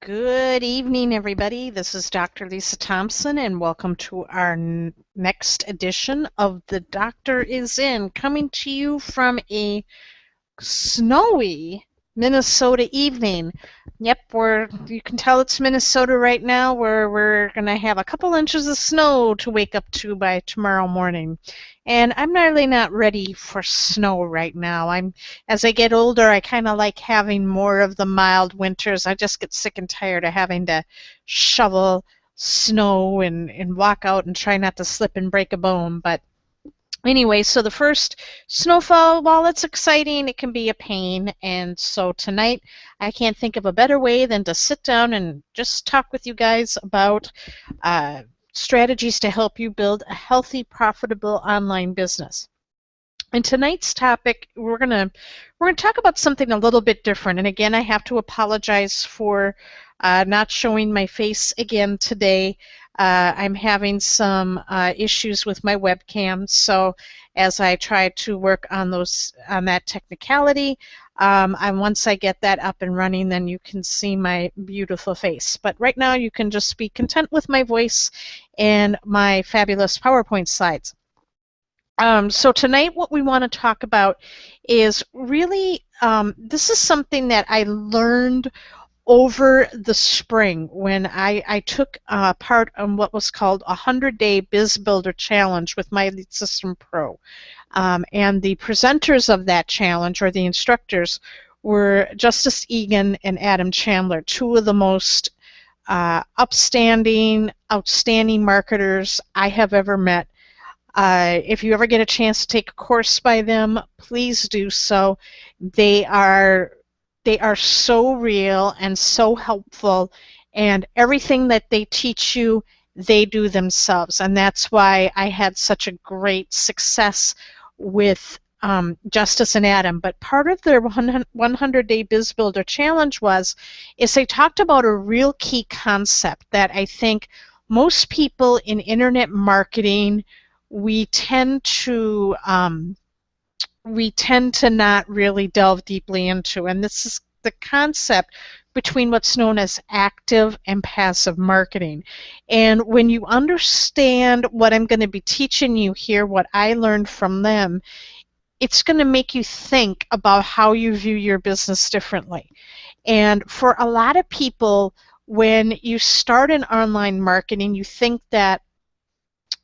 Good evening, everybody. This is Dr. Lisa Thompson, and welcome to our next edition of The Doctor Is In, coming to you from a snowy Minnesota evening. Yep, you can tell it's Minnesota right now, where we're going to have a couple inches of snow to wake up to by tomorrow morning. And I'm really not ready for snow right now. As I get older, I kind of like having more of the mild winters. I just get sick and tired of having to shovel snow and walk out and try not to slip and break a bone. But anyway, so the first snowfall, while it's exciting, it can be a pain. And so tonight, I can't think of a better way than to sit down and just talk with you guys about strategies to help you build a healthy, profitable online business. In tonight's topic, we're gonna talk about something a little bit different. And again, I have to apologize for not showing my face again today. I'm having some issues with my webcam, so as I try to work on that technicality, once I get that up and running, then you can see my beautiful face. But right now, you can just be content with my voice and my fabulous PowerPoint slides. So tonight what we want to talk about is really, this is something that I learned over the spring when I took part on what was called a 100-day Biz Builder Challenge with my Lead System Pro. And the presenters of that challenge, or the instructors, were Justice Egan and Adam Chandler, two of the most outstanding marketers I have ever met. If you ever get a chance to take a course by them, please do so. They are so real and so helpful, and everything that they teach you, they do themselves. And that's why I had such a great success with Justice and Adam. But part of their 100-day Biz Builder Challenge is they talked about a real key concept that I think most people in internet marketing, we tend to not really delve deeply into, and this is the concept between what's known as active and passive marketing. And when you understand what I'm going to be teaching you here, what I learned from them, it's going to make you think about how you view your business differently. And for a lot of people, when you start in online marketing, you think that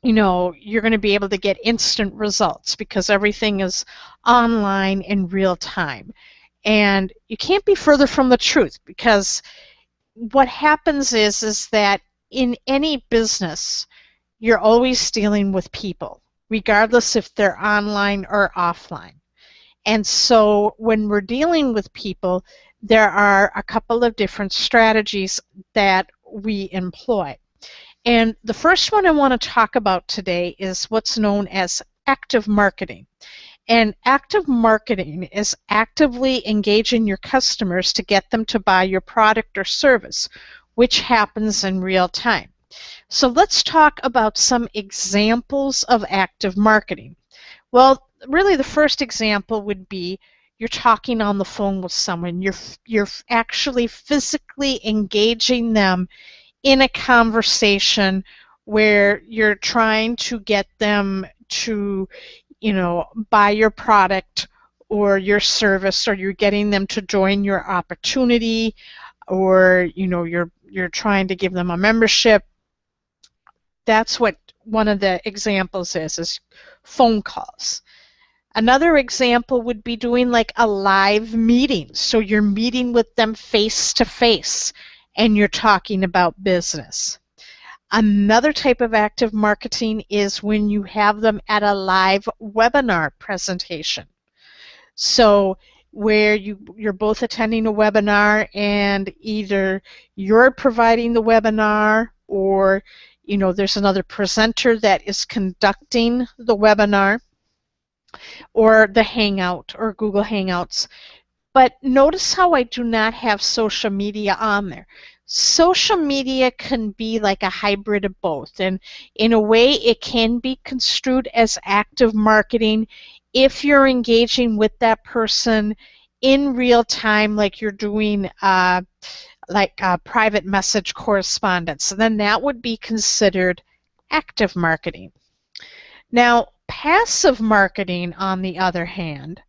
you're going to be able to get instant results because everything is online in real time. And you can't be further from the truth, because what happens is that in any business, you're always dealing with people, regardless if they're online or offline. And so when we're dealing with people, there are a couple of different strategies that we employ. And the first one I want to talk about today is what's known as active marketing. And active marketing is actively engaging your customers to get them to buy your product or service, which happens in real time. So let's talk about some examples of active marketing. Well, really the first example would be you're talking on the phone with someone. You're actually physically engaging them in a conversation where you're trying to get them to, buy your product or your service, or you're getting them to join your opportunity, or you're trying to give them a membership. That's what one of the examples is phone calls. Another example would be doing like a live meeting. So you're meeting with them face to face and you're talking about business. Another type of active marketing is when you have them at a live webinar presentation. So where you're both attending a webinar, and either you're providing the webinar, or there's another presenter that is conducting the webinar, or the Hangout or Google Hangouts. But notice how I do not have social media on there. Social media can be like a hybrid of both, and in a way it can be construed as active marketing if you're engaging with that person in real time, like you're doing like private message correspondence. And then that would be considered active marketing. Now, passive marketing, on the other hand,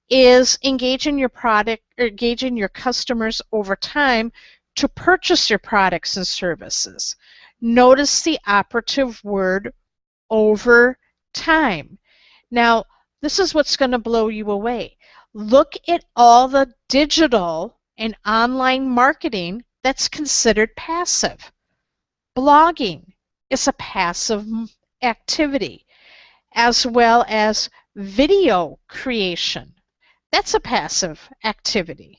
is engaging your product or engaging your customers over time to purchase your products and services. Notice the operative word, over time. Now, this is what's going to blow you away. Look at all the digital and online marketing that's considered passive. Blogging is a passive activity, as well as video creation. That's a passive activity.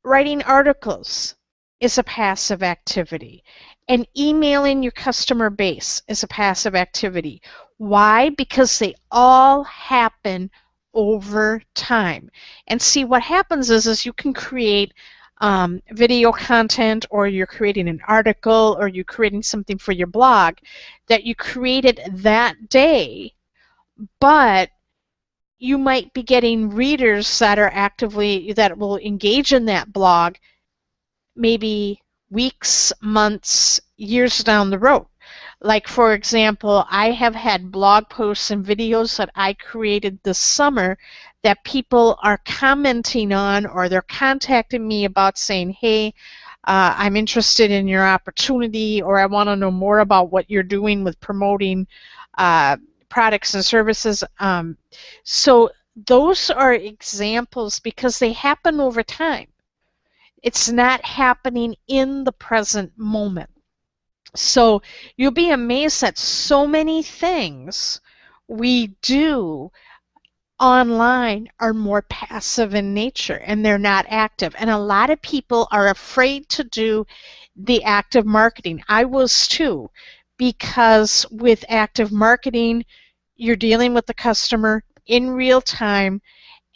Writing articles is a passive activity. And emailing your customer base is a passive activity. Why? Because they all happen over time. And see, what happens is you can create video content, or you're creating an article, or you're creating something for your blog that you created that day, but you might be getting readers that will engage in that blog maybe weeks, months, years down the road. Like, for example, I have had blog posts and videos that I created this summer that people are commenting on, or they're contacting me about, saying, hey, I'm interested in your opportunity, or I want to know more about what you're doing with promoting products and services. So those are examples because they happen over time. It's not happening in the present moment. So you'll be amazed that so many things we do online are more passive in nature, and they're not active. And a lot of people are afraid to do the active marketing. I was too, because with active marketing, you're dealing with the customer in real time,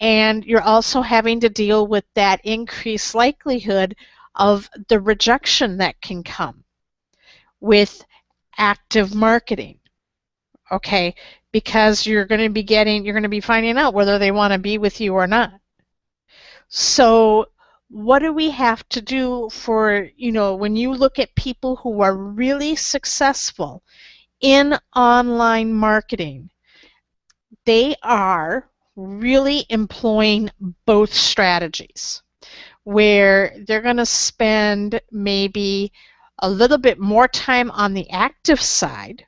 and you're also having to deal with that increased likelihood of the rejection that can come with active marketing, okay? Because you're going to be finding out whether they want to be with you or not. So what do we have to do for, when you look at people who are really successful in online marketing, they are really employing both strategies, where they're going to spend maybe a little bit more time on the active side,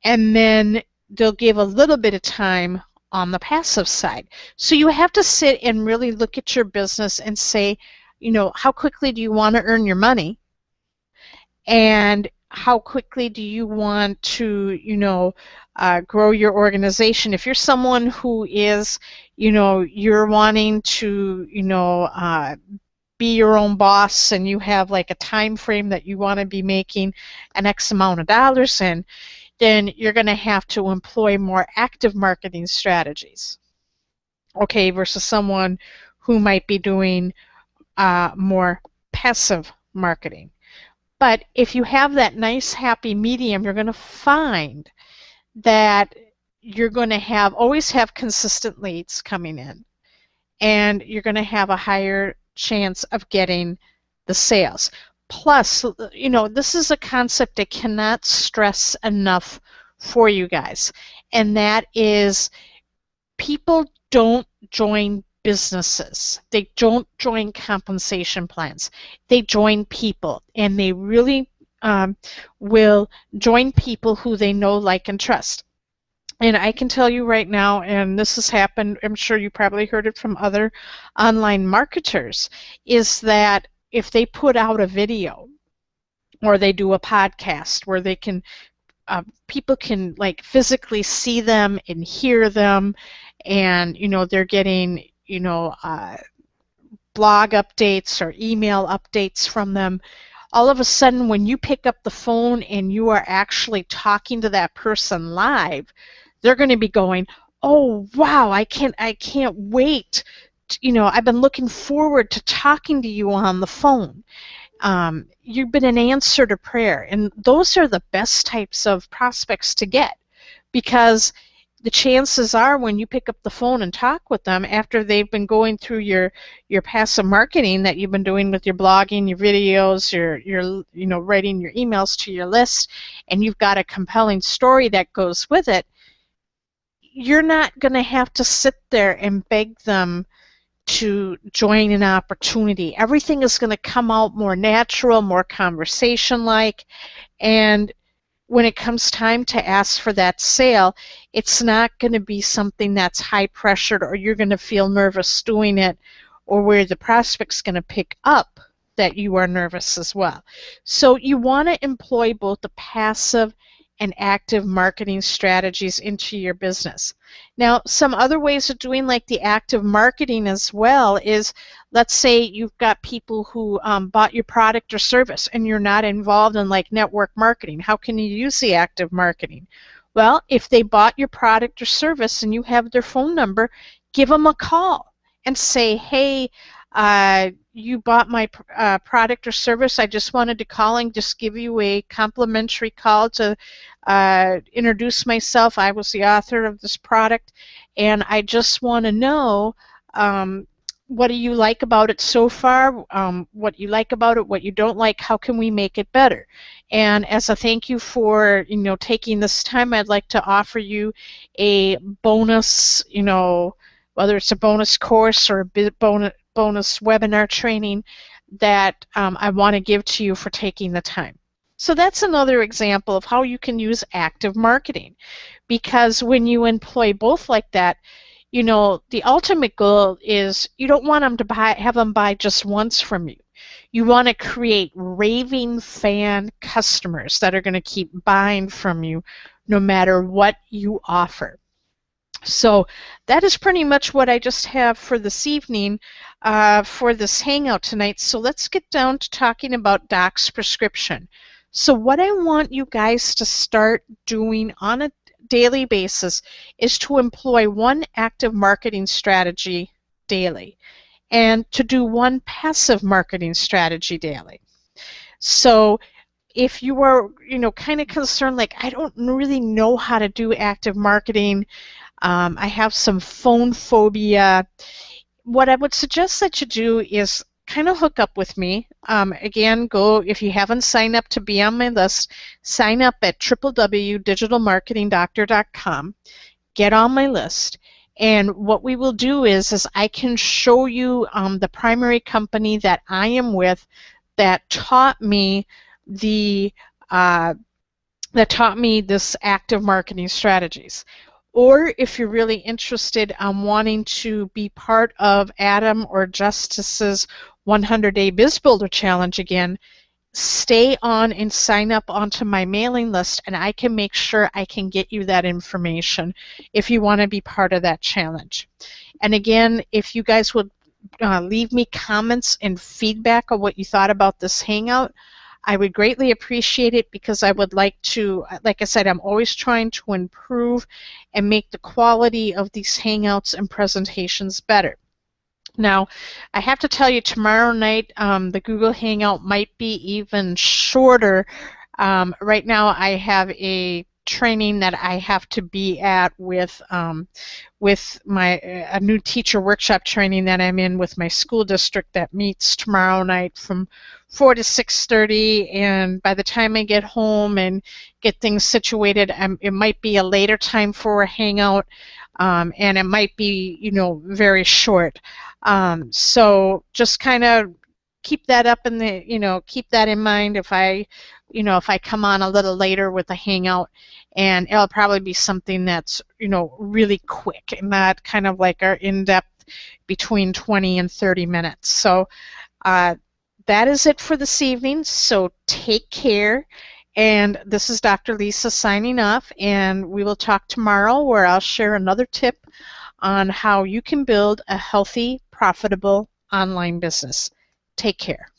and then they'll give a little bit of time on the passive side. So you have to sit and really look at your business and say, how quickly do you want to earn your money? And how quickly do you want to, grow your organization? If you're someone who is, you're wanting to, be your own boss, and you have like a time frame that you want to be making an X amount of dollars in, then you're going to have to employ more active marketing strategies, okay, versus someone who might be doing more passive marketing. But if you have that nice happy medium, you're going to find that you're going to always have consistent leads coming in, and you're going to have a higher chance of getting the sales. Plus, this is a concept I cannot stress enough for you guys, and that is, people don't join businesses. They don't join compensation plans. They join people, and they really will join people who they know, like, and trust. And I can tell you right now, and this has happened, I'm sure you probably heard it from other online marketers, is that if they put out a video, or they do a podcast where they can, people can like physically see them and hear them, and they're getting blog updates or email updates from them. All of a sudden, when you pick up the phone and you are actually talking to that person live, they're going to be going, oh wow, I can't wait, I've been looking forward to talking to you on the phone. You've been an answer to prayer. And those are the best types of prospects to get, because the chances are when you pick up the phone and talk with them after they've been going through your passive marketing that you've been doing with your blogging, your videos, your writing your emails to your list, and you've got a compelling story that goes with it, you're not going to have to sit there and beg them to join an opportunity. Everything is going to come out more natural, more conversation-like, and when it comes time to ask for that sale, it's not going to be something that's high pressured or you're going to feel nervous doing it, or where the prospect's going to pick up that you are nervous as well. So you want to employ both the passive and active marketing strategies into your business. Now, some other ways of doing like the active marketing as well is, let's say you've got people who bought your product or service and you're not involved in like network marketing. How can you use the active marketing? Well, if they bought your product or service and you have their phone number, give them a call and say, hey, you bought my product or service. I just wanted to call and just give you a complimentary call to introduce myself. I was the author of this product, and I just want to know what do you like about it so far, what you like about it, what you don't like, how can we make it better? And as a thank you for taking this time, I'd like to offer you a bonus, whether it's a bonus course or a bonus webinar training that I want to give to you for taking the time. So that's another example of how you can use active marketing, because when you employ both like that, the ultimate goal is you don't want them to have them buy just once from you. You want to create raving fan customers that are going to keep buying from you no matter what you offer. So that is pretty much what I just have for this evening for this Hangout tonight. So let's get down to talking about Doc's prescription. So what I want you guys to start doing on a daily basis is to employ one active marketing strategy daily and to do one passive marketing strategy daily. So if you are, kind of concerned, like, I don't really know how to do active marketing, I have some phone phobia, what I would suggest that you do is kind of hook up with me. Again, if you haven't signed up to be on my list, sign up at www.digitalmarketingdoctor.com, get on my list, and what we will do is I can show you the primary company that I am with that taught me this active marketing strategies. Or if you're really interested in wanting to be part of Adam or Justice's 100-Day Biz Builder Challenge again, stay on and sign up onto my mailing list, and I can make sure I can get you that information if you want to be part of that challenge. And again, if you guys would leave me comments and feedback on what you thought about this Hangout, I would greatly appreciate it, because I would like to, like I said, I'm always trying to improve and make the quality of these Hangouts and presentations better. Now, I have to tell you, tomorrow night the Google Hangout might be even shorter. Right now I have a training that I have to be at with a new teacher workshop training that I'm in with my school district that meets tomorrow night from 4 to 6:30, and by the time I get home and get things situated, it might be a later time for a Hangout, and it might be very short. So just kind of keep that up in keep that in mind if I come on a little later with a Hangout, and it'll probably be something that's really quick and not kind of like our in-depth between 20 and 30 minutes. So that is it for this evening. So take care, and this is Dr. Lisa signing off, and we will talk tomorrow where I'll share another tip on how you can build a healthy, profitable online business. Take care.